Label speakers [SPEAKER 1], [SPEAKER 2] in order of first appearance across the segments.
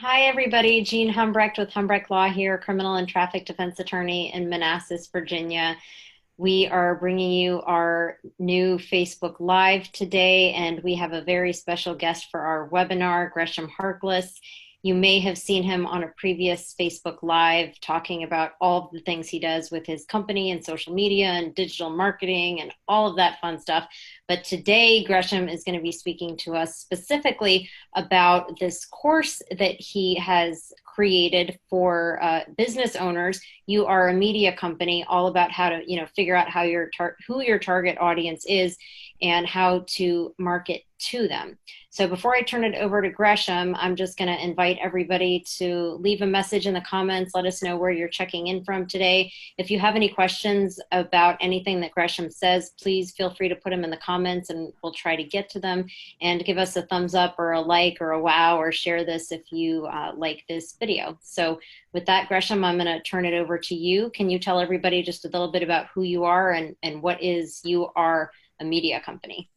[SPEAKER 1] Hi, everybody. Jean Humbrecht with Humbrecht Law here, criminal and traffic defense attorney in Manassas, Virginia. We are bringing you our new Facebook Live today, and we have a very special guest for our webinar, Gresham Harkless. You may have seen him on a previous Facebook Live talking about all of the things he does with his company and social media and digital marketing and all of that fun stuff. But today, Gresham is going to be speaking to us specifically about this course that he has created for business owners. You are a media company, all about how to figure out how who your target audience is and how to market to them. So before I turn it over to Gresham, I'm just going to invite everybody to leave a message in the comments. Let us know where you're checking in from today. If you have any questions about anything that Gresham says, please feel free to put them in the comments and we'll try to get to them. And give us a thumbs up or a like or a wow, or share this if you like this video. So with that, Gresham, I'm going to turn it over to you. Can you tell everybody just a little bit about who you are and what is you are a media company?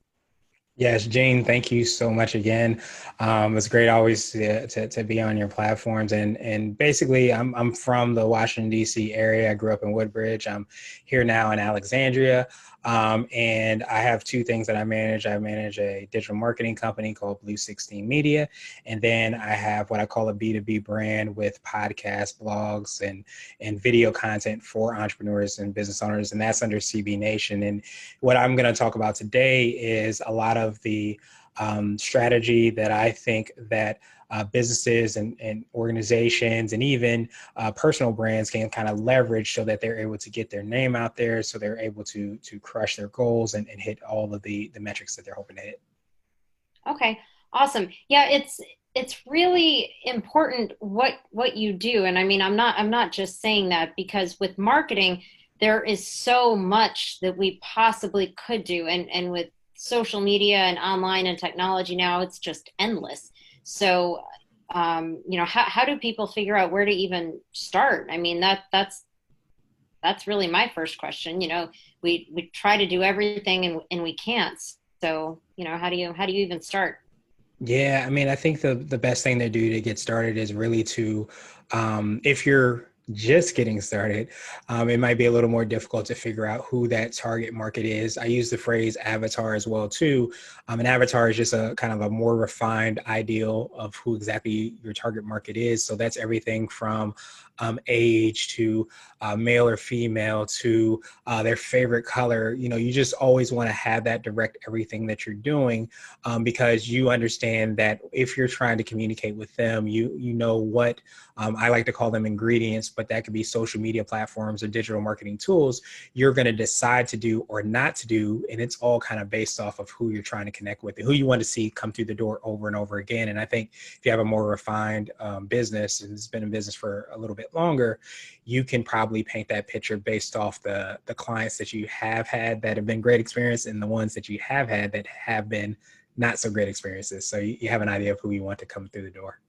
[SPEAKER 2] Yes, Jane, thank you so much again. It's great always to be on your platforms. And basically, I'm from the Washington, D.C. area. I grew up in Woodbridge. I'm here now in Alexandria. And I have two things that I manage. I manage a digital marketing company called Blue 16 Media. And then I have what I call a B2B brand with podcasts, blogs, and video content for entrepreneurs and business owners. And that's under CB Nation. And what I'm going to talk about today is a lot of the strategy that I think that businesses and organizations and even personal brands can kind of leverage so that they're able to get their name out there, so they're able to crush their goals and hit all of the metrics that they're hoping to hit.
[SPEAKER 1] Okay, awesome. Yeah, it's really important what you do. And I mean, I'm not just saying that because with marketing, there is so much that we possibly could do. And with social media and online and technology now, it's just endless. So, how do people figure out where to even start? I mean, that's really my first question. We try to do everything and we can't. So, how do you even start?
[SPEAKER 2] Yeah, I mean, I think the best thing to do to get started is really to, if you're just getting started, it might be a little more difficult to figure out who that target market is. I use the phrase avatar as well too. An avatar is just a kind of a more refined ideal of who exactly your target market is. So that's everything from age to male or female to their favorite color. You just always want to have that direct everything that you're doing, because you understand that if you're trying to communicate with them, you know what I like to call them ingredients, but that could be social media platforms or digital marketing tools you're going to decide to do or not to do. And it's all kind of based off of who you're trying to connect with and who you want to see come through the door over and over again. And I think if you have a more refined business and it's been in business for a little bit longer, you can probably paint that picture based off the clients that you have had that have been great experience and the ones that you have had that have been not so great experiences. So you have an idea of who you want to come through the door.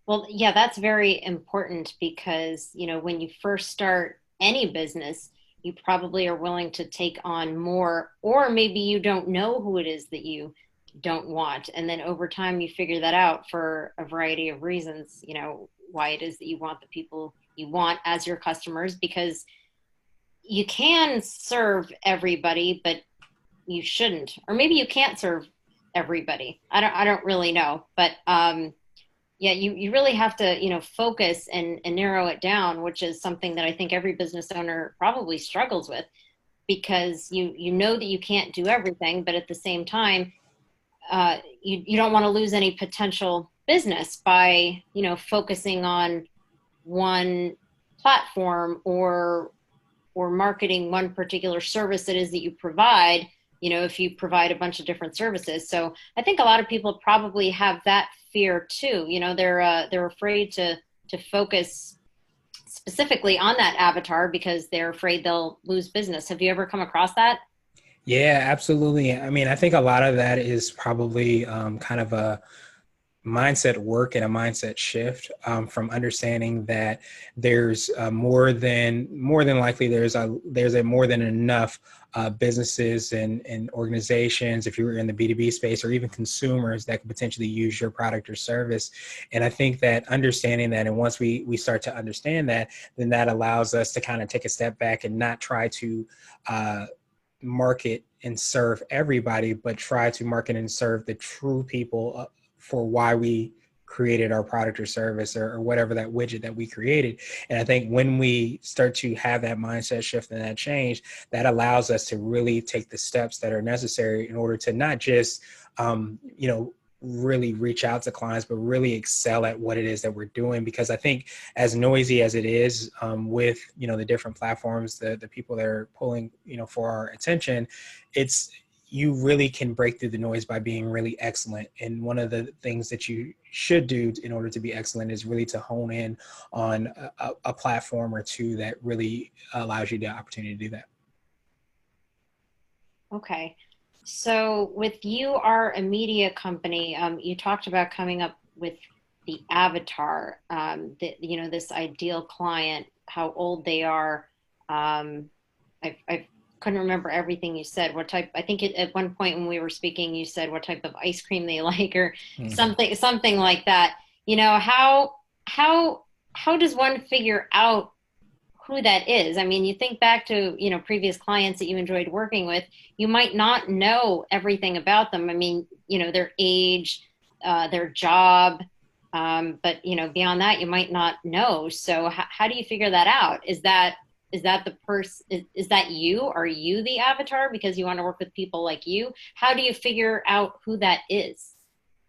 [SPEAKER 1] Well, yeah, that's very important because, when you first start any business, you probably are willing to take on more, or maybe you don't know who it is that you don't want. And then over time, you figure that out for a variety of reasons, why it is that you want the people you want as your customers, because you can serve everybody, but you shouldn't. Or maybe you can't serve everybody. I don't really know, but yeah, you really have to, focus and narrow it down, which is something that I think every business owner probably struggles with because you know that you can't do everything, but at the same time, you don't want to lose any potential business by, focusing on one platform or marketing one particular service it is that you provide, if you provide a bunch of different services. So I think a lot of people probably have that fear too. They're afraid to focus specifically on that avatar because they're afraid they'll lose business. Have you ever come across that?
[SPEAKER 2] Yeah, absolutely. I mean, I think a lot of that is probably kind of a mindset work and a mindset shift, from understanding that there's more than likely there's a more than enough businesses and organizations, if you're in the B2B space, or even consumers that could potentially use your product or service. And I think that understanding that, and once we start to understand that, then that allows us to kind of take a step back and not try to market and serve everybody, but try to market and serve the true people for why we created our product or service, or whatever that widget that we created. And I think when we start to have that mindset shift and that change, that allows us to really take the steps that are necessary in order to not just, really reach out to clients, but really excel at what it is that we're doing. Because I think as noisy as it is, with, the different platforms, the people that are pulling, for our attention, you really can break through the noise by being really excellent. And one of the things that you should do in order to be excellent is really to hone in on a platform or two that really allows you the opportunity to do that.
[SPEAKER 1] Okay. So with you are a media company, you talked about coming up with the avatar, this ideal client, how old they are. I couldn't remember everything you said. What type? I think at one point when we were speaking, you said what type of ice cream they like, or something like that. How does one figure out who that is? I mean, you think back to, previous clients that you enjoyed working with, you might not know everything about them. I mean, their age, their job, but, beyond that, you might not know. So how do you figure that out? Is that the person, is that you? Are you the avatar because you want to work with people like you? How do you figure out who that is?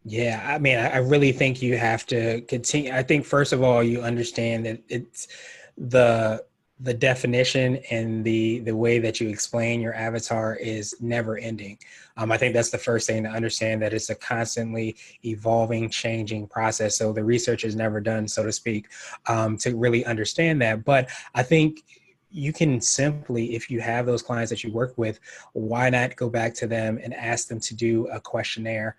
[SPEAKER 2] Yeah, I mean, I really think you have to continue. I think first of all, you understand that it's the definition and the way that you explain your avatar is never ending. I think that's the first thing to understand, that it's a constantly evolving, changing process. So the research is never done, so to speak, to really understand that. But I think you can simply, if you have those clients that you work with, why not go back to them and ask them to do a questionnaire,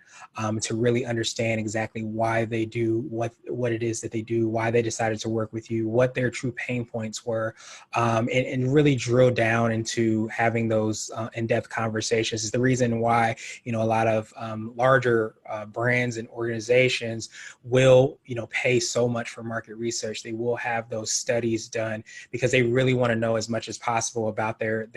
[SPEAKER 2] to really understand exactly why they do what it is that they do, why they decided to work with you, what their true pain points were, and really drill down into having those in-depth conversations. Is the reason why, a lot of larger brands and organizations will, pay so much for market research. They will have those studies done because they really want to know as much as possible about their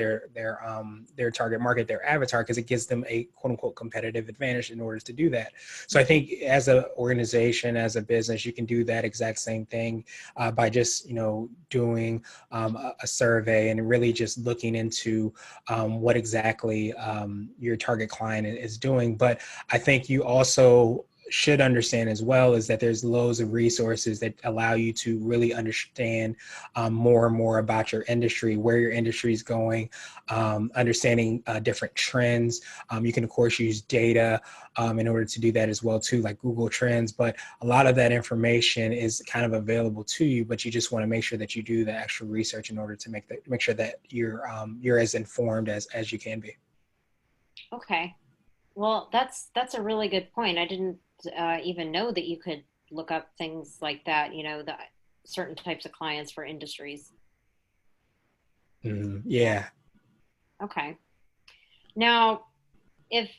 [SPEAKER 2] target market, their avatar, because it gives them a quote unquote competitive advantage in order to do that. So I think as an organization, as a business, you can do that exact same thing by just doing a survey and really just looking into what exactly your target client is doing. But I think you also should understand as well is that there's loads of resources that allow you to really understand more and more about your industry, where your industry is going, understanding different trends. You can of course use data in order to do that as well too, like Google Trends. But a lot of that information is kind of available to you, but you just want to make sure that you do the actual research in order to make sure that you're as informed as you can be.
[SPEAKER 1] Okay. Well, that's a really good point. I didn't even know that you could look up things like that, the certain types of clients for industries. Yeah.
[SPEAKER 2] Yeah.
[SPEAKER 1] Okay. Now, if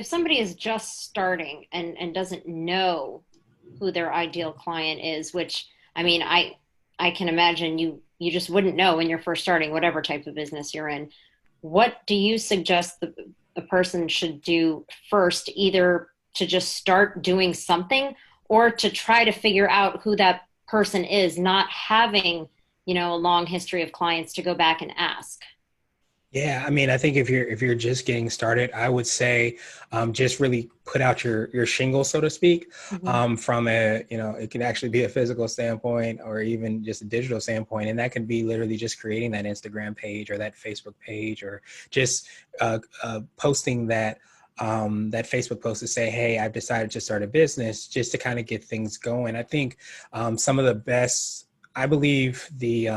[SPEAKER 1] somebody is just starting and doesn't know who their ideal client is, which I mean, I can imagine you just wouldn't know when you're first starting, whatever type of business you're in. What do you suggest the person should do first, either to just start doing something or to try to figure out who that person is, not having, a long history of clients to go back and ask?
[SPEAKER 2] Yeah, I mean, I think if you're just getting started, I would say just really put out your shingle, so to speak,
[SPEAKER 1] Mm-hmm.
[SPEAKER 2] from a, it can actually be a physical standpoint or even just a digital standpoint. And that can be literally just creating that Instagram page or that Facebook page, or just posting that Facebook post to say, hey, I've decided to start a business, just to kind of get things going. I think some of the best, I believe the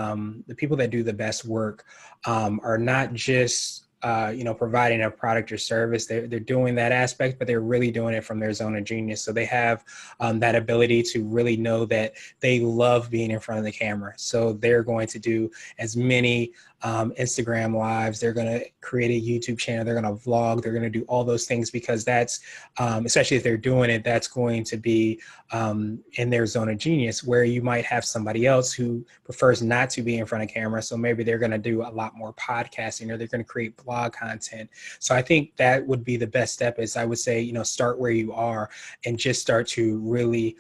[SPEAKER 2] people that do the best work are not just providing a product or service. They're doing that aspect, but they're really doing it from their zone of genius. So they have that ability to really know that they love being in front of the camera. So they're going to do as many Instagram lives. They're going to create a YouTube channel. They're going to vlog. They're going to do all those things because that's, especially if they're doing it, that's going to be in their zone of genius, where you might have somebody else who prefers not to be in front of camera. So maybe they're going to do a lot more podcasting, or they're going to create blog content. So I think that would be the best step. Is, I would say, start where you are and just start to really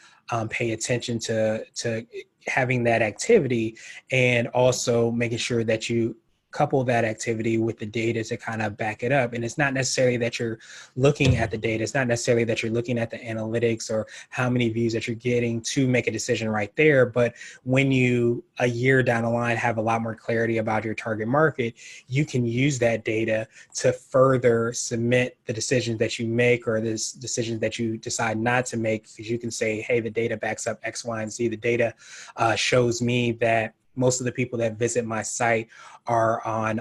[SPEAKER 2] pay attention to having that activity, and also making sure that you couple that activity with the data to kind of back it up. And it's not necessarily that you're looking at the data. It's not necessarily that you're looking at the analytics or how many views that you're getting to make a decision right there. But when you, a year down the line, have a lot more clarity about your target market, you can use that data to further cement the decisions that you make, or the decisions that you decide not to make, because you can say, hey, the data backs up X, Y, and Z. The data shows me that most of the people that visit my site are on,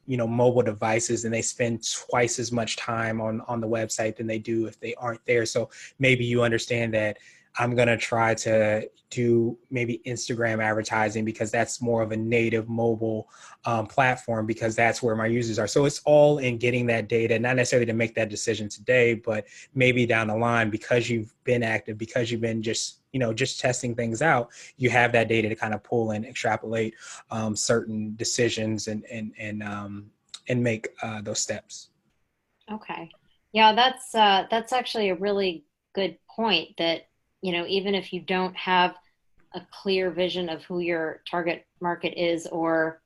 [SPEAKER 2] mobile devices, and they spend twice as much time on the website than they do if they aren't there. So maybe you understand that I'm going to try to do maybe Instagram advertising, because that's more of a native mobile platform, because that's where my users are. So it's all in getting that data, not necessarily to make that decision today, but maybe down the line, because you've been active, because you've been just testing things out, you have that data to kind of pull and extrapolate certain decisions and make those steps.
[SPEAKER 1] Okay. Yeah, that's actually a really good point, that, even if you don't have a clear vision of who your target market is, or,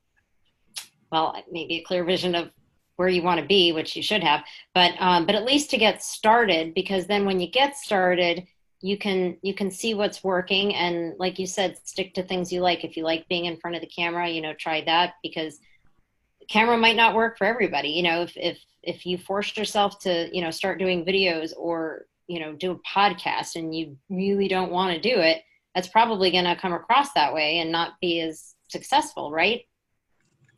[SPEAKER 1] well, maybe a clear vision of where you want to be, which you should have, but at least to get started, because then when you get started, you can see what's working, and, like you said, stick to things you like. If you like being in front of the camera, try that, because the camera might not work for everybody. If you forced yourself to, start doing videos, or, do a podcast, and you really don't want to do it, that's probably going to come across that way and not be as successful, right?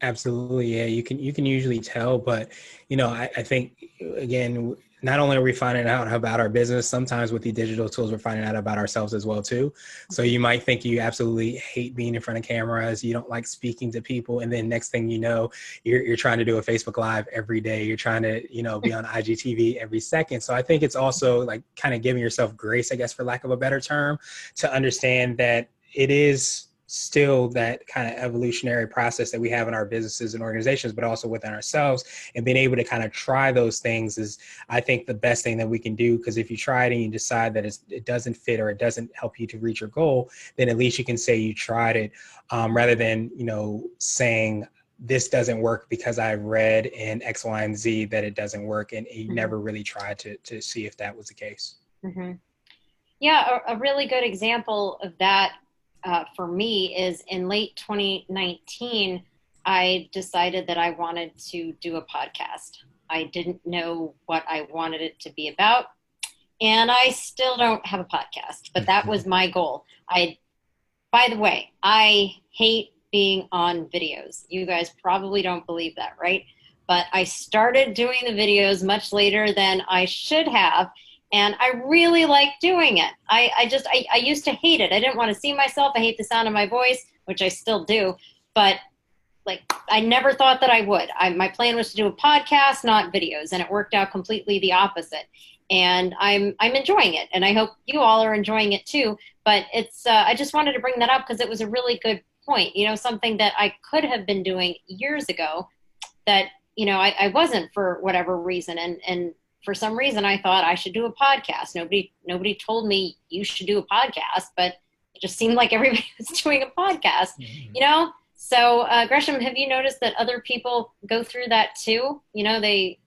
[SPEAKER 2] Absolutely. Yeah. You can usually tell, but I think, again, not only are we finding out about our business, sometimes with the digital tools, we're finding out about ourselves as well too. So you might think you absolutely hate being in front of cameras, you don't like speaking to people, and then next thing you know, you're trying to do a Facebook Live every day. You're trying to, be on IGTV every second. So I think it's also like kind of giving yourself grace, I guess, for lack of a better term, to understand that it is still that kind of evolutionary process that we have in our businesses and organizations, but also within ourselves. And being able to kind of try those things is, I think, the best thing that we can do. Because if you try it and you decide that it doesn't fit, or it doesn't help you to reach your goal, then at least you can say you tried it, rather than, saying, this doesn't work because I read in X, Y, and Z that it doesn't work, and you
[SPEAKER 1] Mm-hmm.
[SPEAKER 2] never really tried to see if that was the case.
[SPEAKER 1] Mm-hmm. Yeah, a really good example of that, for me, is in late 2019, I decided that I wanted to do a podcast. I didn't know what I wanted it to be about, and I still don't have a podcast, but that was my goal. By the way, I hate being on videos. You guys probably don't believe that, right? But I started doing the videos much later than I should have, and I really like doing it. I used to hate it. I didn't want to see myself. I hate the sound of my voice, which I still do. But, like, I never thought that I would. My plan was to do a podcast, not videos, and it worked out completely the opposite. And I'm enjoying it, and I hope you all are enjoying it too. But it's I just wanted to bring that up because it was a really good point. Something that I could have been doing years ago, that I wasn't, for whatever reason, and for some reason I thought I should do a podcast. Nobody told me you should do a podcast, but it just seemed like everybody was doing a podcast. So, Gresham, have you noticed that other people go through that too? They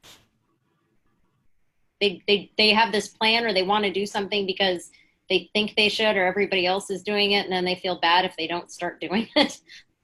[SPEAKER 1] have this plan, or they want to do something because they think they should, or everybody else is doing it, and then they feel bad if they don't start doing it.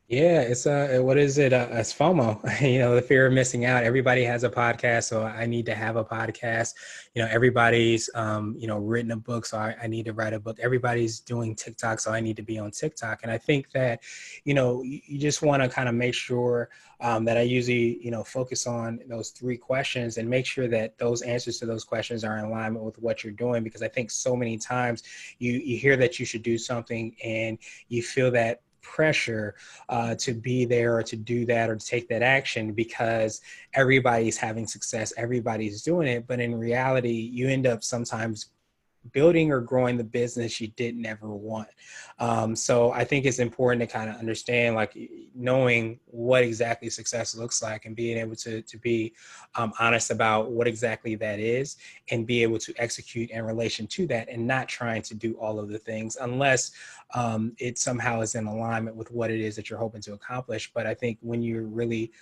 [SPEAKER 2] Yeah, it's what is it? It's FOMO, the fear of missing out. Everybody has a podcast, so I need to have a podcast. Everybody's written a book, so I need to write a book. Everybody's doing TikTok, so I need to be on TikTok. And I think that, you just want to kind of make sure that I usually, focus on those three questions and make sure that those answers to those questions are in alignment with what you're doing. Because I think so many times you hear that you should do something, and you feel that pressure to be there or to do that or to take that action because everybody's having success, everybody's doing it. But in reality, you end up sometimes building or growing the business you didn't ever want. So I think it's important to kind of understand, like knowing what exactly success looks like and being able to be honest about what exactly that is and be able to execute in relation to that and not trying to do all of the things unless it somehow is in alignment with what it is that you're hoping to accomplish. But I think when you're really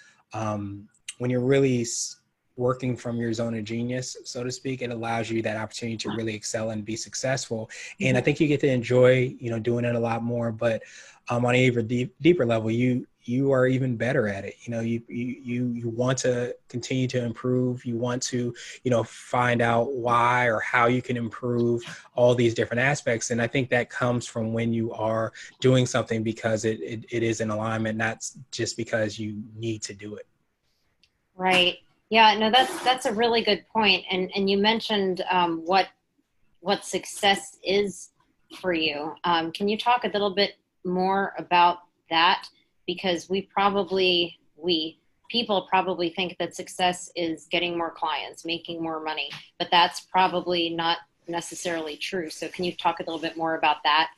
[SPEAKER 2] working from your zone of genius, so to speak, it allows you that opportunity to really excel and be successful. And I think you get to enjoy, doing it a lot more. But on an even deeper level, you are even better at it. You want to continue to improve. You want to, find out why or how you can improve all these different aspects. And I think that comes from when you are doing something because it is in alignment, not just because you need to do it.
[SPEAKER 1] Right. Yeah, no, that's a really good point. And you mentioned what success is for you. Can you talk a little bit more about that? Because people probably think that success is getting more clients, making more money, but that's probably not necessarily true. So can you talk a little bit more about that?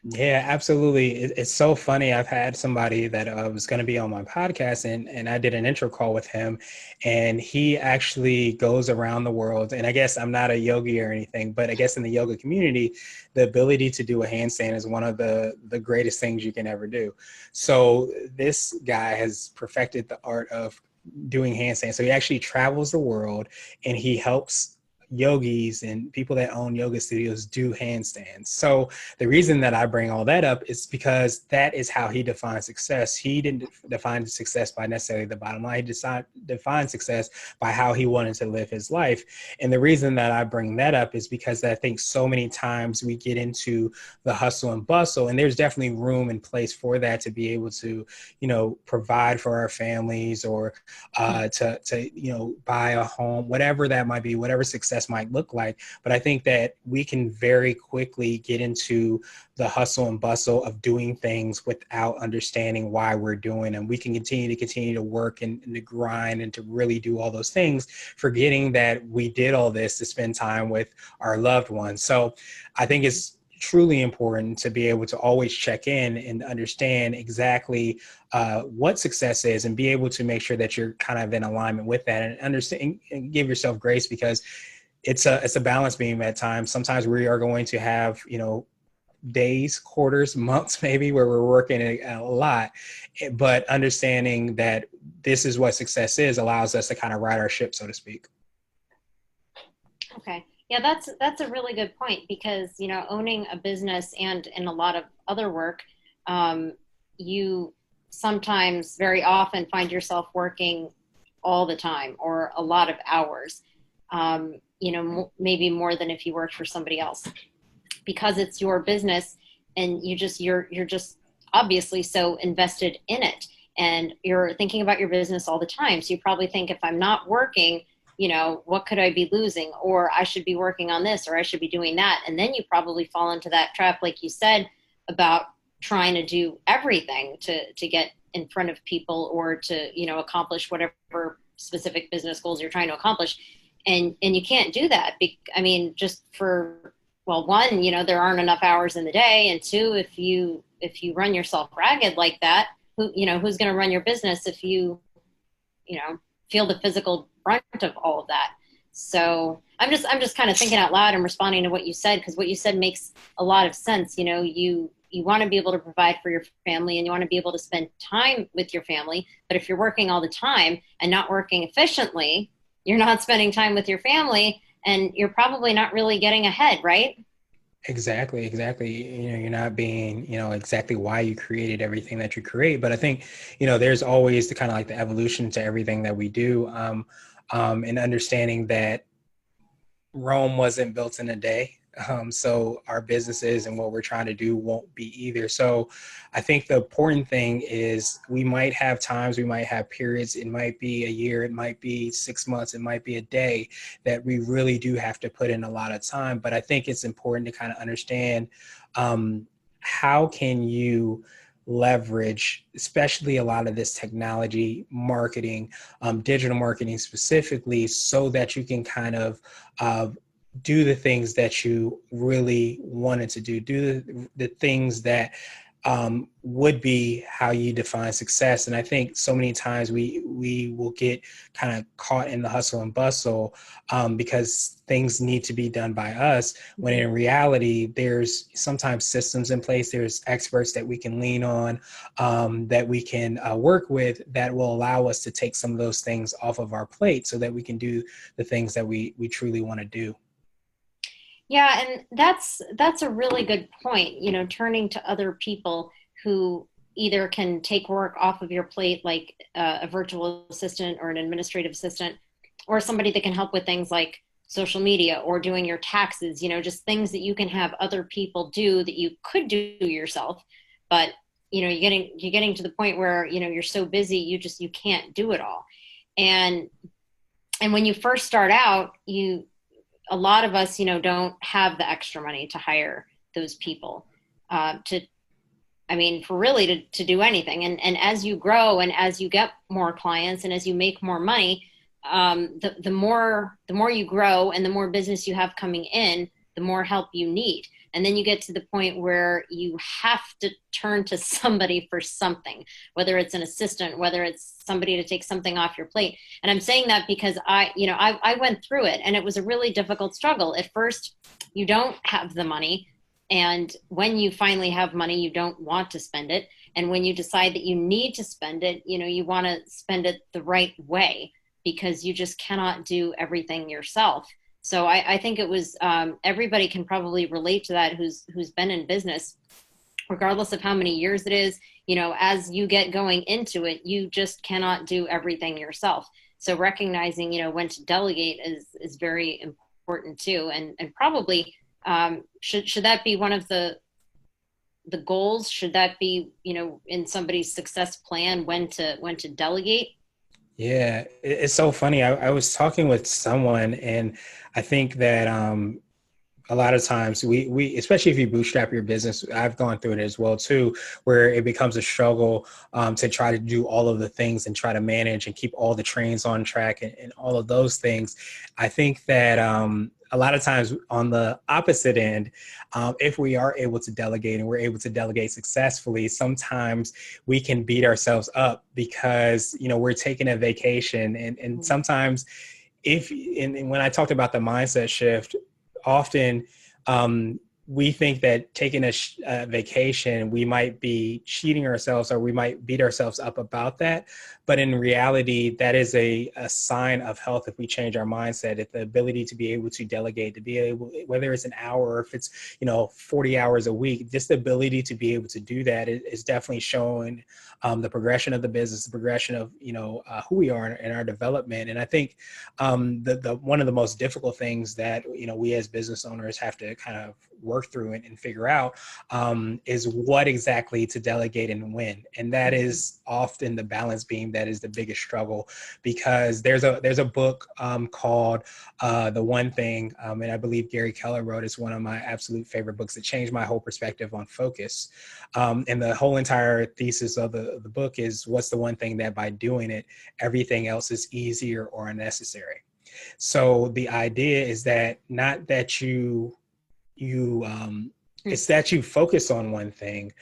[SPEAKER 2] Yeah, absolutely. It's so funny. I've had somebody that was going to be on my podcast, and I did an intro call with him, and he actually goes around the world. And I guess I'm not a yogi or anything, but I guess in the yoga community, the ability to do a handstand is one of the greatest things you can ever do. So this guy has perfected the art of doing handstands. So he actually travels the world and he helps yogis and people that own yoga studios do handstands. So the reason that I bring all that up is because that is how he defines success. He didn't define success by necessarily the bottom line. He defined success by how he wanted to live his life. And the reason that I bring that up is because I think so many times we get into the hustle and bustle, and there's definitely room and place for that to be able to, provide for our families or to buy a home, whatever that might be, whatever success might look like. But I think that we can very quickly get into the hustle and bustle of doing things without understanding why we're doing them. We can continue to work and to grind and to really do all those things, forgetting that we did all this to spend time with our loved ones. So I think it's truly important to be able to always check in and understand exactly what success is and be able to make sure that you're kind of in alignment with that and understand and give yourself grace, because it's a balance beam at times. Sometimes we are going to have, days, quarters, months, maybe where we're working a lot, but understanding that this is what success is allows us to kind of ride our ship, so to speak.
[SPEAKER 1] Okay. Yeah, that's a really good point because, owning a business and in a lot of other work, you sometimes very often find yourself working all the time or a lot of hours, maybe more than if you worked for somebody else because it's your business and you're just obviously so invested in it and you're thinking about your business all the time. So you probably think if I'm not working, what could I be losing? Or I should be working on this, or I should be doing that. And then you probably fall into that trap, like you said, about trying to do everything to get in front of people or to, accomplish whatever specific business goals you're trying to accomplish. And you can't do that. Just for, well, one, there aren't enough hours in the day. And two, if you run yourself ragged like that, who's going to run your business if you know, feel the physical brunt of all of that. So I'm just kind of thinking out loud and responding to what you said, because what you said makes a lot of sense. You want to be able to provide for your family and you want to be able to spend time with your family. But if you're working all the time and not working efficiently, you're not spending time with your family and you're probably not really getting ahead, right?
[SPEAKER 2] Exactly. You're not being, exactly why you created everything that you create. But I think, there's always the kind of like the evolution to everything that we do, and understanding that Rome wasn't built in a day. So our businesses and what we're trying to do won't be either. So I think the important thing is we might have times, we might have periods, it might be a year, it might be 6 months, it might be a day that we really do have to put in a lot of time. But I think it's important to kind of understand how can you leverage, especially a lot of this technology marketing, digital marketing specifically, so that you can kind of do the things that you really wanted to do the things that would be how you define success. And I think so many times we will get kind of caught in the hustle and bustle because things need to be done by us, when in reality, there's sometimes systems in place, there's experts that we can lean on, that we can work with, that will allow us to take some of those things off of our plate so that we can do the things that we truly want to do.
[SPEAKER 1] Yeah, and that's a really good point, turning to other people who either can take work off of your plate, like a virtual assistant or an administrative assistant, or somebody that can help with things like social media or doing your taxes, just things that you can have other people do that you could do yourself. But, you're getting to the point where, you're so busy, you can't do it all. And and when you first start out, a lot of us, don't have the extra money to hire those people to, I mean, for really to do anything. And as you grow and as you get more clients and as you make more money, the more you grow and the more business you have coming in, the more help you need. And then you get to the point where you have to turn to somebody for something, whether it's an assistant, whether it's somebody to take something off your plate. And I'm saying that because I went through it, and it was a really difficult struggle. At first, you don't have the money. And when you finally have money, you don't want to spend it. And when you decide that you need to spend it, you want to spend it the right way, because you just cannot do everything yourself. So I think it was everybody can probably relate to that who's been in business, regardless of how many years it is. As you get going into it, you just cannot do everything yourself. So recognizing, when to delegate is very important too. And probably should that be one of the goals? Should that be, in somebody's success plan, when to delegate?
[SPEAKER 2] Yeah, it's so funny. I was talking with someone, and I think that a lot of times we especially if you bootstrap your business, I've gone through it as well too, where it becomes a struggle to try to do all of the things and try to manage and keep all the trains on track and all of those things. I think that a lot of times on the opposite end, if we are able to delegate and we're able to delegate successfully, sometimes we can beat ourselves up because we're taking a vacation, and sometimes if and when I talked about the mindset shift, often we think that taking a vacation, we might be cheating ourselves or we might beat ourselves up about that. But in reality, that is a sign of health if we change our mindset. If the ability to be able to delegate, to be able, whether it's an hour or if it's 40 hours a week, just the ability to be able to do that is definitely showing the progression of the business, the progression of who we are in our development. And I think the one of the most difficult things that we as business owners have to kind of work through and figure out is what exactly to delegate and when. And that is often the balance beam that is the biggest struggle, because there's a book called The One Thing, and I believe Gary Keller wrote. It's one of my absolute favorite books that changed my whole perspective on focus. And the whole entire thesis of the book is, what's the one thing that by doing it, everything else is easier or unnecessary. So the idea is that not that it's that you focus on one thing,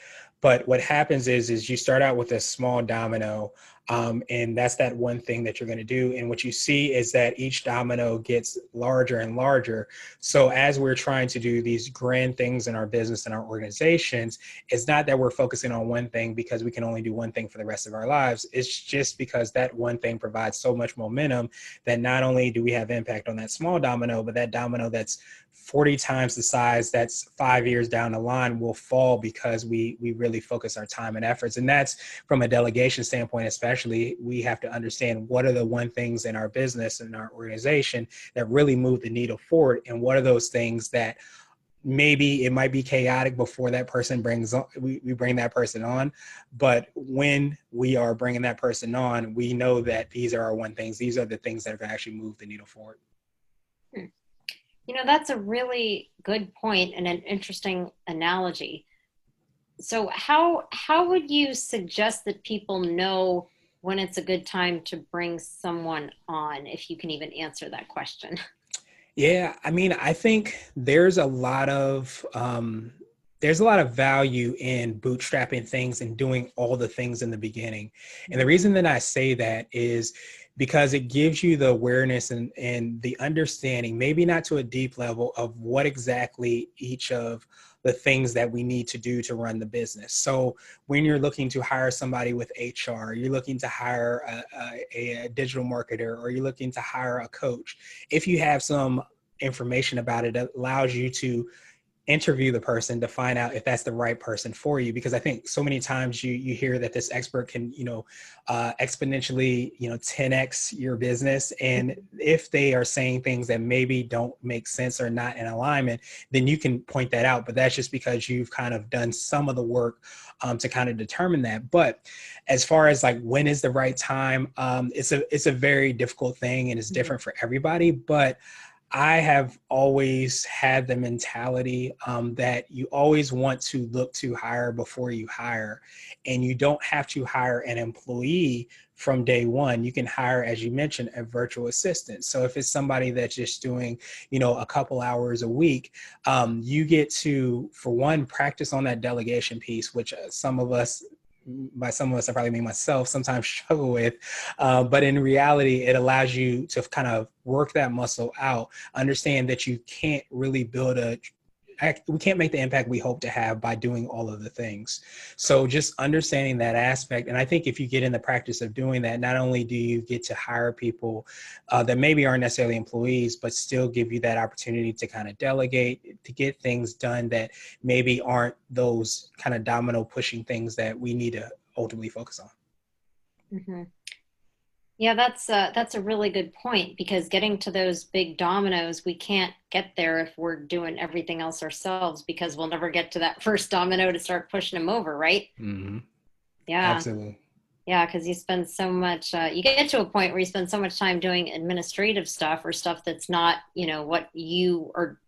[SPEAKER 2] but what happens is you start out with a small domino, and that's that one thing that you're going to do. And what you see is that each domino gets larger and larger. So as we're trying to do these grand things in our business and our organizations, it's not that we're focusing on one thing because we can only do one thing for the rest of our lives. It's just because that one thing provides so much momentum that not only do we have impact on that small domino, but that domino that's 40 times the size, that's 5 years down the line, will fall because we really focus our time and efforts. And that's from a delegation standpoint, especially, we have to understand what are the one things in our business and our organization that really move the needle forward. And what are those things that maybe it might be chaotic before that person brings on, we bring that person on. But when we are bringing that person on, we know that these are our one things. These are the things that have actually moved the needle forward.
[SPEAKER 1] That's a really good point and an interesting analogy. So how would you suggest that people know when it's a good time to bring someone on, if you can even answer that question?
[SPEAKER 2] Yeah, I mean, I think there's a lot of value in bootstrapping things and doing all the things in the beginning. And the reason that I say that is because it gives you the awareness and the understanding, maybe not to a deep level, of what exactly each of the things that we need to do to run the business. So when you're looking to hire somebody with HR, you're looking to hire a digital marketer, or you're looking to hire a coach, if you have some information about it, it allows you to interview the person to find out if that's the right person for you. Because I think so many times you hear that this expert can exponentially 10x your business, and if they are saying things that maybe don't make sense or not in alignment, then you can point that out. But that's just because you've kind of done some of the work to kind of determine that. But as far as like when is the right time, it's a very difficult thing, and it's
[SPEAKER 1] Mhm.
[SPEAKER 2] different for everybody. But I have always had the mentality that you always want to look to hire before you hire. And you don't have to hire an employee from day one. You can hire, as you mentioned, a virtual assistant. So if it's somebody that's just doing, a couple hours a week, you get to, for one, practice on that delegation piece, which some of us, by some of us, I probably mean myself, sometimes struggle with. But in reality, it allows you to kind of work that muscle out, understand that you can't really we can't make the impact we hope to have by doing all of the things. So just understanding that aspect. And I think if you get in the practice of doing that, not only do you get to hire people that maybe aren't necessarily employees, but still give you that opportunity to kind of delegate, to get things done that maybe aren't those kind of domino pushing things that we need to ultimately focus on.
[SPEAKER 1] Mhm. Yeah, that's a really good point, because getting to those big dominoes, we can't get there if we're doing everything else ourselves, because we'll never get to that first domino to start pushing them over, right?
[SPEAKER 2] Mm-hmm.
[SPEAKER 1] Yeah.
[SPEAKER 2] Absolutely.
[SPEAKER 1] Yeah, because you spend so much, you get to a point where you spend so much time doing administrative stuff, or stuff that's not, what you or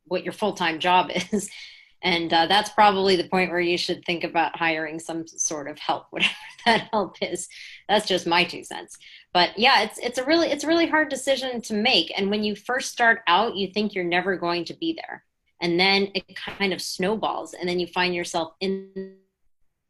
[SPEAKER 1] what your full-time job is. And that's probably the point where you should think about hiring some sort of help, whatever that help is. That's just my 2 cents. But yeah, it's a really hard decision to make. And when you first start out, you think you're never going to be there. And then it kind of snowballs, and then you find yourself in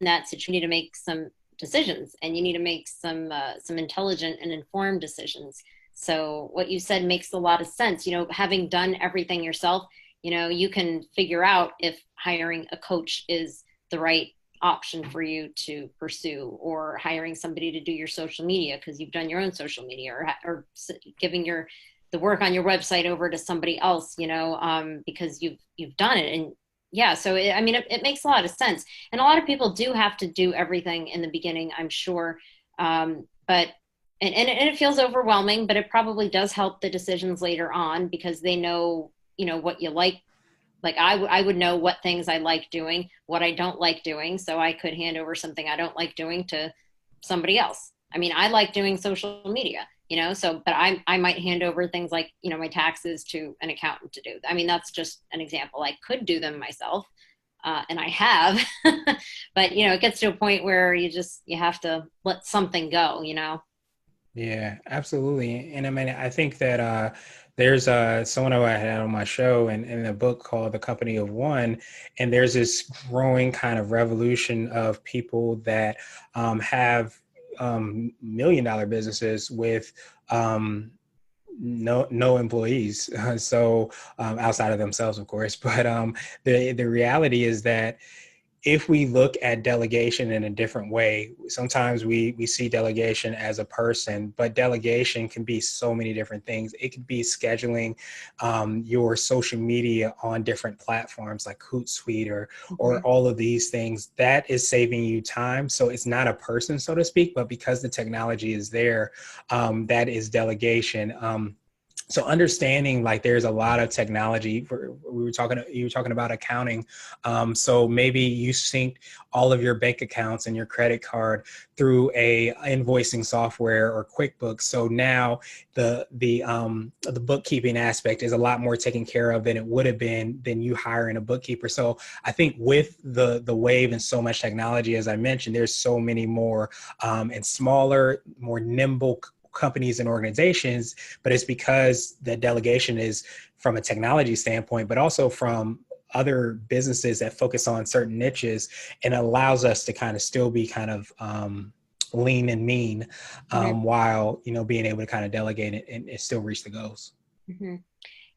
[SPEAKER 1] that situation. You need to make some decisions, and you need to make some intelligent and informed decisions. So what you said makes a lot of sense. Having done everything yourself, you can figure out if hiring a coach is the right option for you to pursue, or hiring somebody to do your social media because you've done your own social media, or giving the work on your website over to somebody else, because you've done it. And yeah, so it makes a lot of sense. And a lot of people do have to do everything in the beginning, I'm sure. But and it feels overwhelming, but it probably does help the decisions later on, because they know, what you like. Like I would know what things I like doing, what I don't like doing, so I could hand over something I don't like doing to somebody else. I mean, I like doing social media, so but I might hand over things like, my taxes to an accountant to do. I mean, that's just an example. I could do them myself, and I have, but it gets to a point where you have to let something go.
[SPEAKER 2] Yeah, absolutely. And I mean, I think that there's someone who I had on my show and in a book called The Company of One, and there's this growing kind of revolution of people that have $1 million businesses with no employees. So outside of themselves, of course. But the reality is that if we look at delegation in a different way, sometimes we see delegation as a person, but delegation can be so many different things. It could be scheduling your social media on different platforms like Hootsuite or
[SPEAKER 1] Mm-hmm.
[SPEAKER 2] all of these things. That is saving you time. So it's not a person, so to speak, but because the technology is there, that is delegation. So understanding like there's a lot of technology for, you were talking about accounting. So maybe you sync all of your bank accounts and your credit card through a invoicing software or QuickBooks. So now the bookkeeping aspect is a lot more taken care of than it would have been than you hiring a bookkeeper. So I think with the wave and so much technology, as I mentioned, there's so many more and smaller, more nimble companies and organizations, but it's because the delegation is from a technology standpoint, but also from other businesses that focus on certain niches, and allows us to kind of still be kind of lean and mean,
[SPEAKER 1] Mm-hmm.
[SPEAKER 2] while, being able to kind of delegate it and still reach the goals.
[SPEAKER 1] Mm-hmm.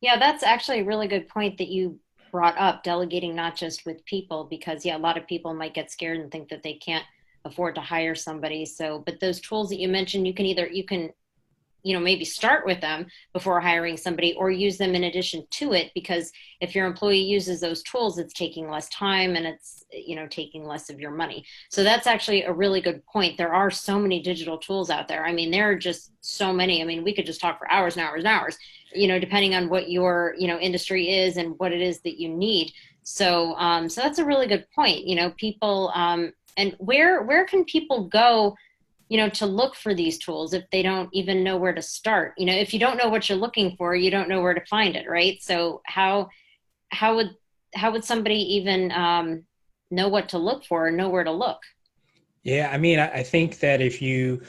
[SPEAKER 1] Yeah, that's actually a really good point that you brought up, delegating not just with people, because yeah, a lot of people might get scared and think that they can't afford to hire somebody. So, but those tools that you mentioned, you can maybe start with them before hiring somebody, or use them in addition to it, because if your employee uses those tools, it's taking less time and it's, taking less of your money. So that's actually a really good point. There are so many digital tools out there. I mean, there are just so many. I mean, we could just talk for hours and hours and hours, depending on what your, industry is and what it is that you need. So that's a really good point. People, and where can people go, to look for these tools if they don't even know where to start? If you don't know what you're looking for, you don't know where to find it, right? So how would how would somebody even know what to look for and know where to look?
[SPEAKER 2] Yeah, I mean, I think that if you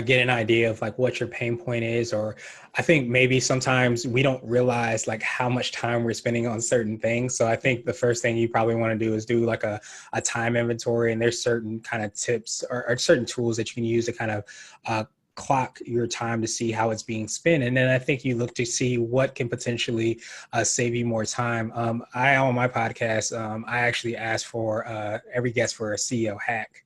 [SPEAKER 2] get an idea of like what your pain point is, or I think maybe sometimes we don't realize like how much time we're spending on certain things. So I think the first thing you probably want to do is do like a time inventory, and there's certain kind of tips or certain tools that you can use to kind of clock your time to see how it's being spent. And then I think you look to see what can potentially save you more time. On my podcast, I actually ask for every guest for a CEO hack.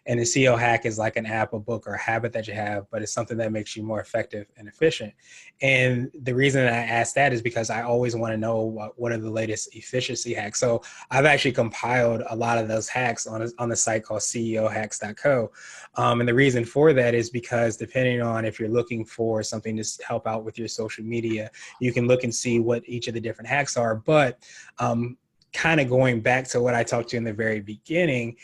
[SPEAKER 2] And a CEO hack is like an app, a book, or a habit that you have, but it's something that makes you more effective and efficient. And the reason I ask that is because I always want to know what are the latest efficiency hacks. So I've actually compiled a lot of those hacks on a site called ceohacks.co. And the reason for that is because depending on if you're looking for something to help out with your social media, you can look and see what each of the different hacks are. But kind of going back to what I talked to in the very beginning,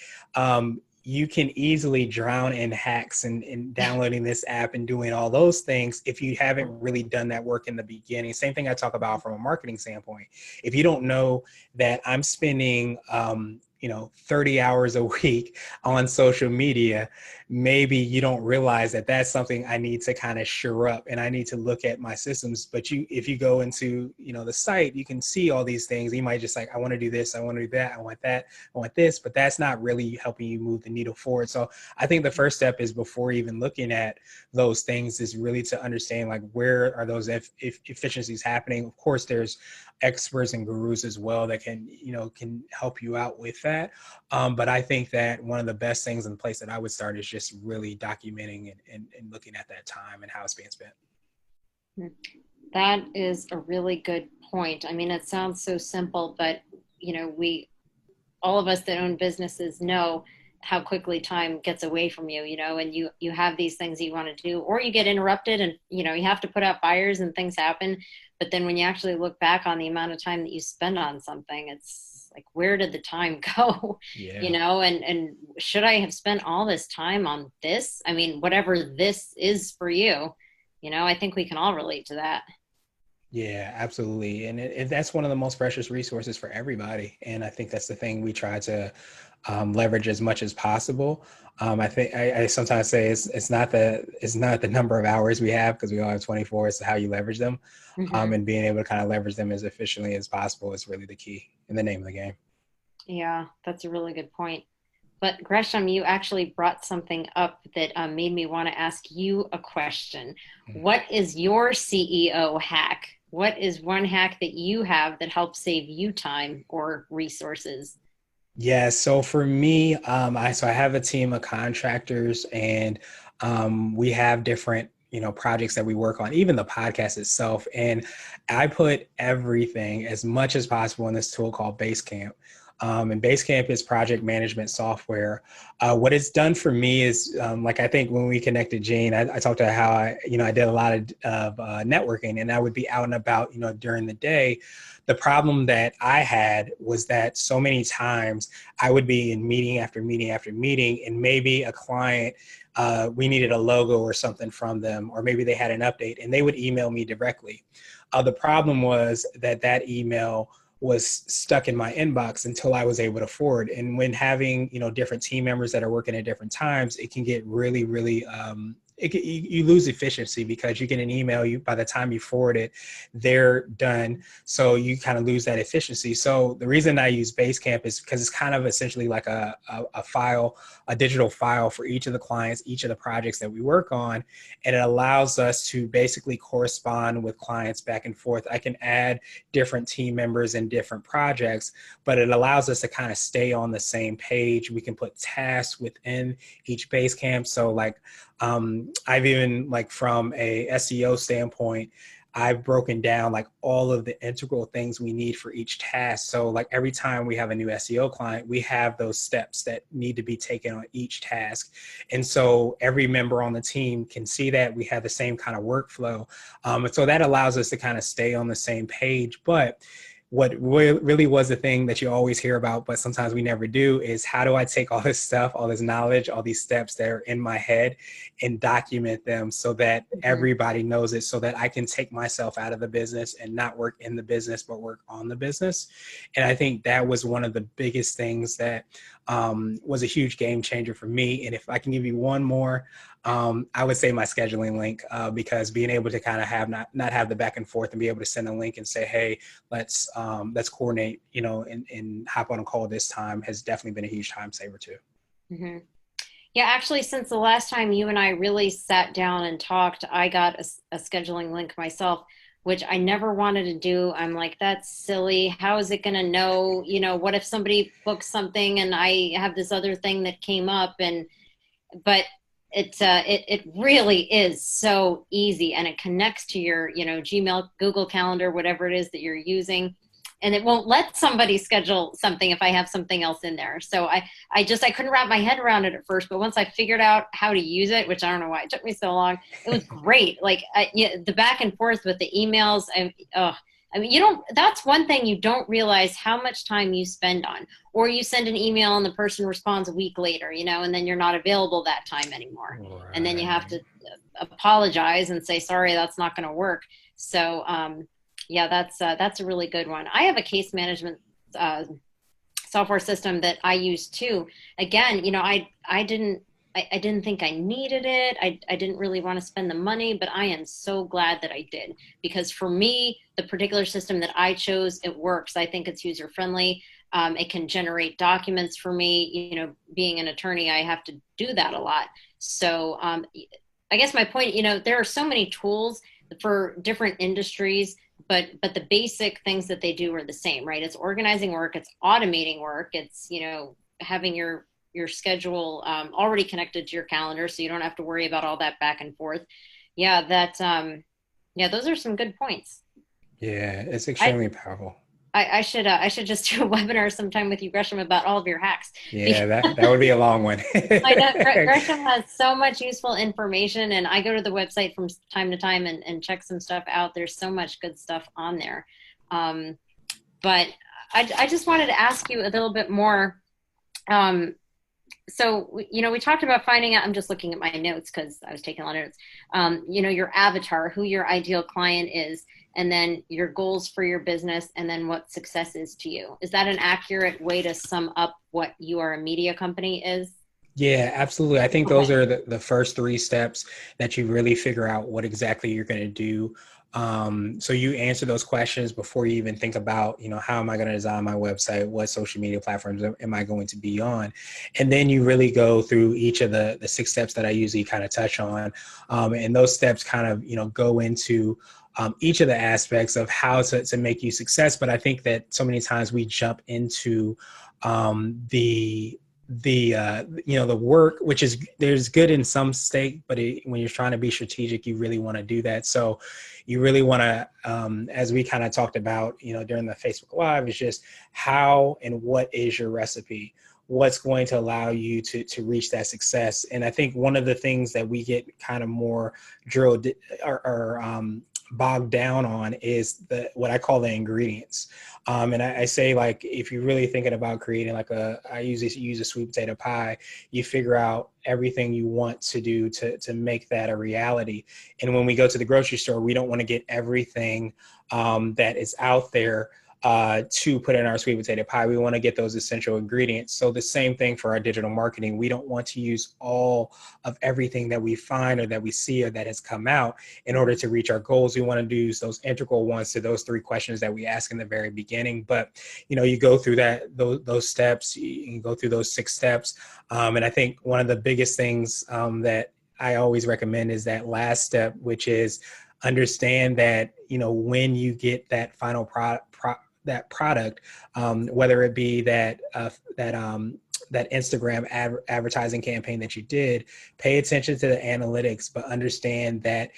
[SPEAKER 2] you can easily drown in hacks and downloading this app and doing all those things if you haven't really done that work in the beginning. Same thing I talk about from a marketing standpoint. If you don't know that I'm spending 30 hours a week on social media, maybe you don't realize that that's something I need to kind of shore up, and I need to look at my systems. But if you go into, the site, you can see all these things. You might just like, I want to do this, I want to do that, I want that, I want this, but that's not really helping you move the needle forward. So I think the first step is, before even looking at those things, is really to understand like where are those efficiencies happening. Of course, there's experts and gurus as well that can help you out with that. But I think that one of the best things in the place that I would start is just really documenting and looking at that time and how it's being spent.
[SPEAKER 1] That is a really good point. I mean, it sounds so simple, but we all of us that own businesses know how quickly time gets away from you, and you have these things you want to do, or you get interrupted, and you have to put out fires and things happen. But then when you actually look back on the amount of time that you spend on something, it's like, where did the time go?
[SPEAKER 2] Yeah.
[SPEAKER 1] And should I have spent all this time on this? I mean, whatever this is for you, I think we can all relate to that.
[SPEAKER 2] Yeah, absolutely. And that's one of the most precious resources for everybody. And I think that's the thing we try to leverage as much as possible. I think I sometimes say it's not the number of hours we have, because we all have 24. It's how you leverage them,
[SPEAKER 1] Hmm.
[SPEAKER 2] and being able to kind of leverage them as efficiently as possible is really the key in the name of the game.
[SPEAKER 1] Yeah, that's a really good point. But Gresham, you actually brought something up that made me want to ask you a question. What is your CEO hack? What is one hack that you have that helps save you time or resources?
[SPEAKER 2] Yeah, so for me, I have a team of contractors, and we have different projects that we work on, even the podcast itself. And I put everything as much as possible in this tool called Basecamp. And Basecamp is project management software. What it's done for me is, like, I think when we connected, Gene, I talked about how I did a lot of networking, and I would be out and about, during the day. The problem that I had was that so many times I would be in meeting after meeting after meeting, and maybe a client, we needed a logo or something from them, or maybe they had an update, and they would email me directly. The problem was that email was stuck in my inbox until I was able to forward. And when having, different team members that are working at different times, it can get really, really, you lose efficiency, because you get an email, by the time you forward it, they're done. So you kind of lose that efficiency. So the reason I use Basecamp is because it's kind of essentially like a file, a digital file for each of the clients, each of the projects that we work on. And it allows us to basically correspond with clients back and forth. I can add different team members in different projects, but it allows us to kind of stay on the same page. We can put tasks within each Basecamp. So like, I've even, like, from a SEO standpoint, I've broken down like all of the integral things we need for each task. So like every time we have a new SEO client, we have those steps that need to be taken on each task. And so every member on the team can see that we have the same kind of workflow. And so that allows us to kind of stay on the same page. But what really was the thing that you always hear about, but sometimes we never do, is how do I take all this stuff, all this knowledge, all these steps that are in my head, and document them so that everybody knows it, so that I can take myself out of the business and not work in the business, but work on the business. And I think that was one of the biggest things that was a huge game changer for me. And if I can give you one more, I would say my scheduling link, because being able to kind of have not have the back and forth, and be able to send a link and say, hey, let's coordinate, and hop on a call this time, has definitely been a huge time saver too.
[SPEAKER 1] Mm-hmm. Yeah, actually, since the last time you and I really sat down and talked, I got a scheduling link myself, which I never wanted to do. I'm like, that's silly. How is it going to know? What if somebody books something and I have this other thing that came up? But it really is so easy, and it connects to your, Gmail, Google Calendar, whatever it is that you're using. And it won't let somebody schedule something if I have something else in there. So I couldn't wrap my head around it at first, but once I figured out how to use it, which I don't know why it took me so long, it was great. Like the back and forth with the emails. That's one thing you don't realize how much time you spend on, or you send an email and the person responds a week later, and then you're not available that time anymore. Right. And then you have to apologize and say, sorry, that's not going to work. So, yeah, that's a really good one. I have a case management software system that I use too. Again, I didn't think I needed it. I didn't really want to spend the money, but I am so glad that I did, because for me, the particular system that I chose, it works. I think it's user friendly. It can generate documents for me. Being an attorney, I have to do that a lot. So I guess my point, there are so many tools for different industries, but the basic things that they do are the same, right? It's organizing work, it's automating work, it's, having your schedule already connected to your calendar, so you don't have to worry about all that back and forth. Yeah, those are some good points.
[SPEAKER 2] Yeah, it's extremely powerful.
[SPEAKER 1] I should just do a webinar sometime with you, Gresham, about all of your hacks.
[SPEAKER 2] Yeah, that would be a long one.
[SPEAKER 1] I know Gresham has so much useful information, and I go to the website from time to time and check some stuff out. There's so much good stuff on there. But I just wanted to ask you a little bit more. So, we talked about finding out, I'm just looking at my notes because I was taking a lot of notes, your avatar, who your ideal client is, and then your goals for your business, and then what success is to you. Is that an accurate way to sum up what your media company is?
[SPEAKER 2] Yeah, absolutely. I think those are the first three steps that you really figure out what exactly you're going to do. So you answer those questions before you even think about, how am I going to design my website? What social media platforms am I going to be on? And then you really go through each of the 6 steps that I usually kind of touch on. And those steps kind of, go into each of the aspects of how to make you success. But I think that so many times we jump into the the work, which is there's good in some state, but when you're trying to be strategic, you really want to do that. So you really want to, as we kind of talked about, during the Facebook Live, is just how and what is your recipe, what's going to allow you to reach that success. And I think one of the things that we get kind of more drilled or bogged down on is what I call the ingredients. And I say, like, if you're really thinking about creating I usually use a sweet potato pie, you figure out everything you want to do to make that a reality. And when we go to the grocery store, we don't want to get everything that is out there to put in our sweet potato pie. We want to get those essential ingredients. So the same thing for our digital marketing. We don't want to use all of everything that we find or that we see or that has come out in order to reach our goals. We want to use those integral ones to those 3 questions that we ask in the very beginning. But, you go through those steps, you can go through those 6 steps. And I think one of the biggest things that I always recommend is that last step, which is understand that, when you get that final that product, whether it be that Instagram advertising campaign that you did, pay attention to the analytics, but understand that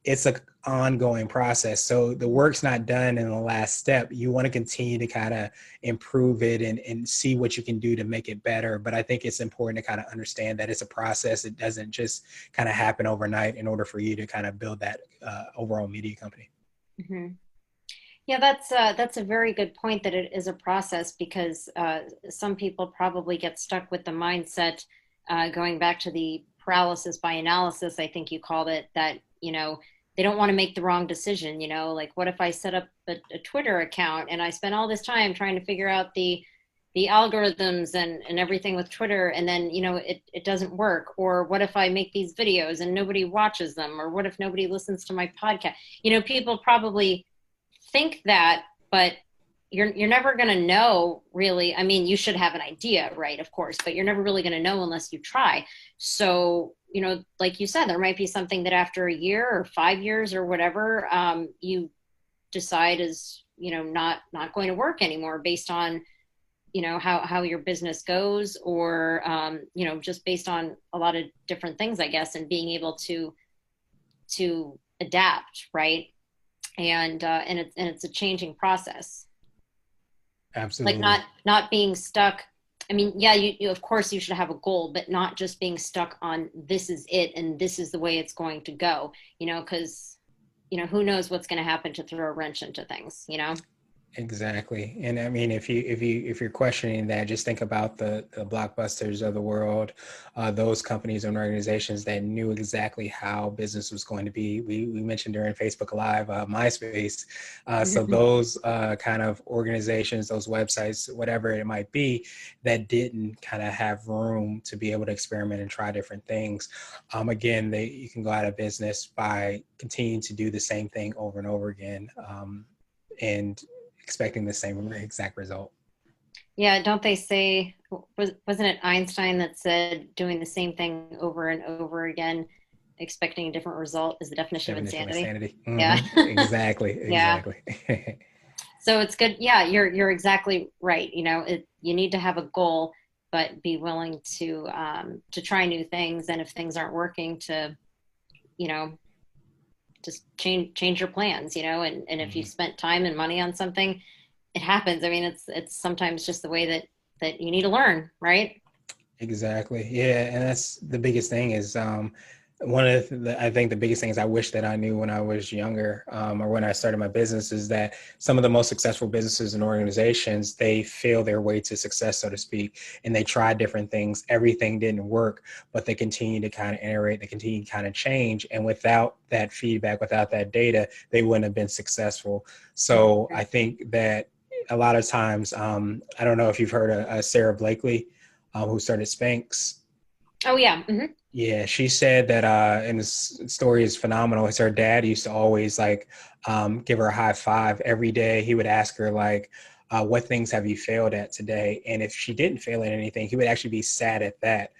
[SPEAKER 2] it's an ongoing process. So the work's not done in the last step. You want to continue to kind of improve it and see what you can do to make it better. But I think it's important to kind of understand that it's a process. It doesn't just kind of happen overnight in order for you to kind of build that overall media company.
[SPEAKER 1] Mm-hmm. Yeah, that's a very good point that it is a process because some people probably get stuck with the mindset going back to the paralysis by analysis, I think you called it, that, they don't want to make the wrong decision, like what if I set up a Twitter account and I spend all this time trying to figure out the algorithms and everything with Twitter, and then, it doesn't work? Or what if I make these videos and nobody watches them? Or what if nobody listens to my podcast? People probably think that, but you're never going to know, really. I mean, you should have an idea, right? Of course, but you're never really going to know unless you try. So, like you said, there might be something that after a year or 5 years or whatever, you decide is, not going to work anymore based on, how your business goes, or, just based on a lot of different things, I guess, and being able to adapt, right? And it's a changing process. Like
[SPEAKER 2] Absolutely.
[SPEAKER 1] not being stuck. I mean, yeah, you of course you should have a goal, but not just being stuck on this is it and this is the way it's going to go, because who knows what's going to happen to throw a wrench into things.
[SPEAKER 2] Exactly. And I mean, if you're questioning that, just think about the Blockbusters of the world, those companies and organizations that knew exactly how business was going to be. We mentioned during Facebook Live, MySpace. So those kind of organizations, those websites, whatever it might be, that didn't kind of have room to be able to experiment and try different things. Again, you can go out of business by continuing to do the same thing over and over again. And expecting the same exact result.
[SPEAKER 1] Yeah, don't they say, wasn't it Einstein that said doing the same thing over and over again, expecting a different result is the definition of
[SPEAKER 2] Definition of
[SPEAKER 1] insanity?
[SPEAKER 2] insanity.
[SPEAKER 1] Yeah.
[SPEAKER 2] Mm-hmm. Exactly.
[SPEAKER 1] Yeah.
[SPEAKER 2] Exactly.
[SPEAKER 1] So it's good. Yeah, you're exactly right. You need to have a goal, but be willing to try new things. And if things aren't working, to, you know, just change your plans, and if you
[SPEAKER 2] Mm-hmm.
[SPEAKER 1] spent time and money on something, it happens. I mean, it's sometimes just the way that you need to learn, right?
[SPEAKER 2] Exactly. Yeah, and that's the biggest thing is one of I think the biggest things I wish that I knew when I was younger, or when I started my business, is that some of the most successful businesses and organizations, they fail their way to success, so to speak, and they try different things. Everything didn't work, but they continue to kind of iterate, they continue to kind of change, and without that feedback, without that data, they wouldn't have been successful. So I think that a lot of times, I don't know if you've heard of Sarah Blakely, who started Spanx.
[SPEAKER 1] Oh yeah. Hmm.
[SPEAKER 2] Yeah, she said that, and this story is phenomenal. It's her dad used to always give her a high five every day. He would ask her what things have you failed at today? And if she didn't fail at anything, he would actually be sad at that.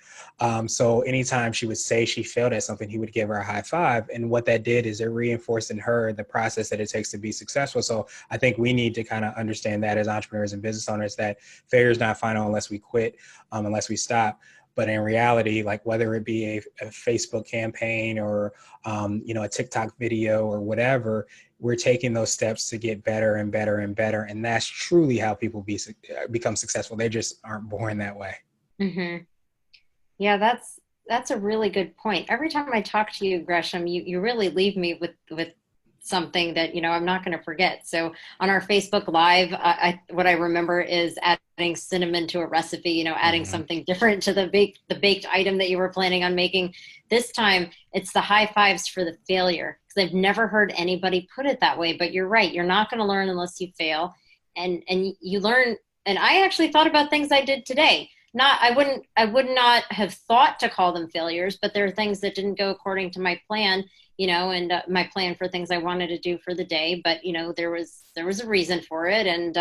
[SPEAKER 2] So anytime she would say she failed at something, he would give her a high five. And what that did is it reinforced in her the process that it takes to be successful. So I think we need to kind of understand that as entrepreneurs and business owners, that failure is not final unless we quit, unless we stop. But in reality, like whether it be a Facebook campaign or, a TikTok video or whatever, we're taking those steps to get better and better and better. And that's truly how people become successful. They just aren't born that way.
[SPEAKER 1] Hmm. Yeah, that's a really good point. Every time I talk to you, Gresham, you really leave me with something that, I'm not going to forget. So on our Facebook Live, what I remember is adding cinnamon to a recipe, adding
[SPEAKER 2] Mm-hmm.
[SPEAKER 1] something different to the baked item that you were planning on making. This time it's the high fives for the failure, because I've never heard anybody put it that way. But you're right. You're not going to learn unless you fail. And you learn. And I actually thought about things I did today. Not I would not have thought to call them failures, but there are things that didn't go according to my plan, and my plan for things I wanted to do for the day. But there was a reason for it, and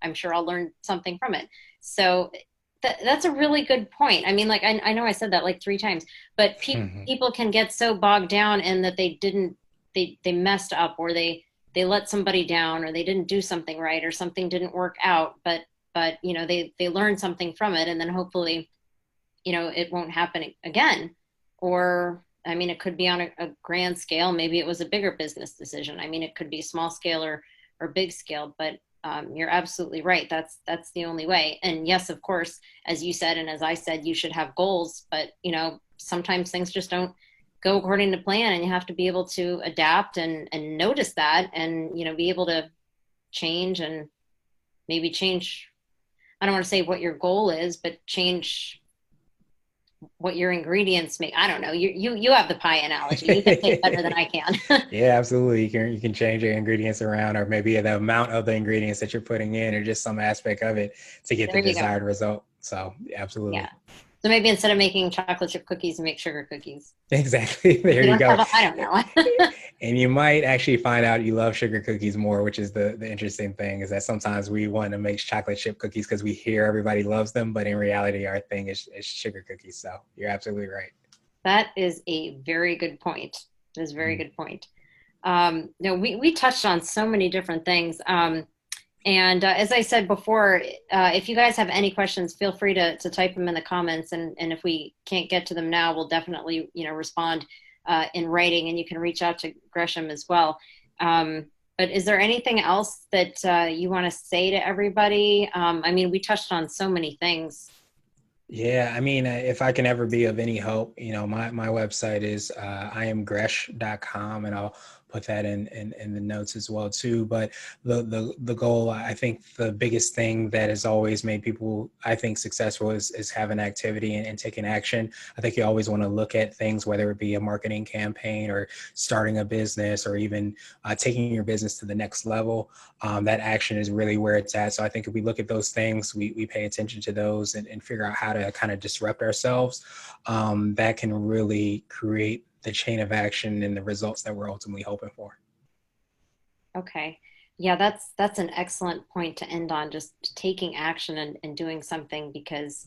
[SPEAKER 1] I'm sure I'll learn something from it. So that's a really good point. I mean, like I know I said that like three times, but
[SPEAKER 2] Mm-hmm.
[SPEAKER 1] people can get so bogged down in that they messed up, or they let somebody down, or they didn't do something right, or something didn't work out, but they learn something from it, and then hopefully it won't happen again. Or I mean, it could be on a grand scale. Maybe it was a bigger business decision. I mean, it could be small scale or big scale, but you're absolutely right. That's the only way. And yes, of course, as you said and as I said, you should have goals, but sometimes things just don't go according to plan, and you have to be able to adapt and notice that, and be able to change, and maybe change. I don't want to say what your goal is, but change what your ingredients make. I don't know. You have the pie analogy. You can say it better than I can.
[SPEAKER 2] Yeah, absolutely. You can change your ingredients around, or maybe the amount of the ingredients that you're putting in, or just some aspect of it to get the
[SPEAKER 1] There you go.
[SPEAKER 2] desired result. So,
[SPEAKER 1] Yeah.
[SPEAKER 2] absolutely.
[SPEAKER 1] So maybe instead of making chocolate chip cookies, make sugar cookies.
[SPEAKER 2] Exactly. There
[SPEAKER 1] You
[SPEAKER 2] you
[SPEAKER 1] don't have
[SPEAKER 2] go.
[SPEAKER 1] I don't know.
[SPEAKER 2] And you might actually find out you love sugar cookies more, which is the interesting thing, is that sometimes we want to make chocolate chip cookies because we hear everybody loves them, but in reality, our thing is sugar cookies. So you're absolutely right.
[SPEAKER 1] That is a very good point. That is a very
[SPEAKER 2] Mhm.
[SPEAKER 1] good point. No, we touched on so many different things. And as I said before, if you guys have any questions, feel free to type them in the comments. And if we can't get to them now, we'll definitely, respond in writing, and you can reach out to Gresham as well. But is there anything else that you want to say to everybody? I mean, we touched on so many things.
[SPEAKER 2] Yeah, I mean, if I can ever be of any help, my website is iamgresh.com, and I'll put that in the notes as well too. But the goal, I think the biggest thing that has always made people, I think, successful is having activity and taking action. I think you always want to look at things, whether it be a marketing campaign or starting a business, or even taking your business to the next level. That action is really where it's at. So I think if we look at those things, we pay attention to those, and figure out how to kind of disrupt ourselves, that can really create the chain of action and the results that we're ultimately hoping for.
[SPEAKER 1] Okay. Yeah, that's an excellent point to end on, just taking action and doing something, because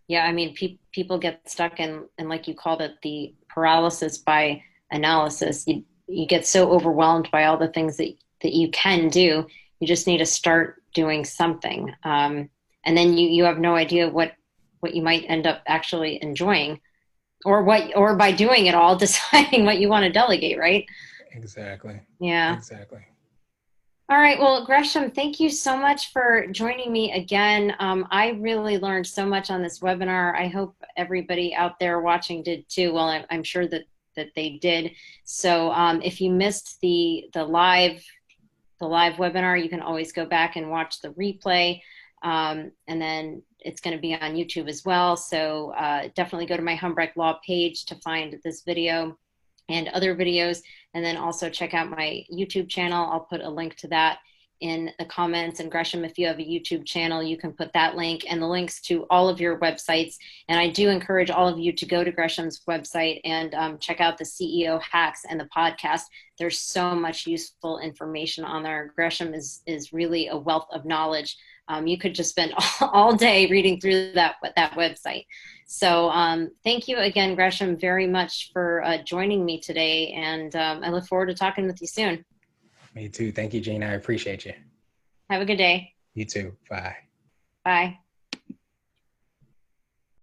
[SPEAKER 1] yeah, I mean, people get stuck in, like you called it, the paralysis by analysis. You get so overwhelmed by all the things that you can do. You just need to start doing something, and then you have no idea what you might end up actually enjoying, or by doing it all, deciding what you want to delegate. Right?
[SPEAKER 2] Exactly.
[SPEAKER 1] Yeah.
[SPEAKER 2] Exactly.
[SPEAKER 1] All right. Well, Gresham, thank you so much for joining me again. I really learned so much on this webinar. I hope everybody out there watching did too. Well, I'm sure that they did. So if you missed the live webinar, you can always go back and watch the replay. And then it's going to be on YouTube as well. So definitely go to my Humbrecht Law page to find this video and other videos. And then also check out my YouTube channel. I'll put a link to that in the comments. And Gresham, if you have a YouTube channel, you can put that link and the links to all of your websites. And I do encourage all of you to go to Gresham's website and check out the CEO hacks and the podcast. There's so much useful information on there. Gresham is really a wealth of knowledge. You could just spend all day reading through that website. So thank you again, Gresham, very much for joining me today. And I look forward to talking with you soon.
[SPEAKER 2] Me too. Thank you, Gina. I appreciate you.
[SPEAKER 1] Have a good day.
[SPEAKER 2] You too. Bye.
[SPEAKER 1] Bye.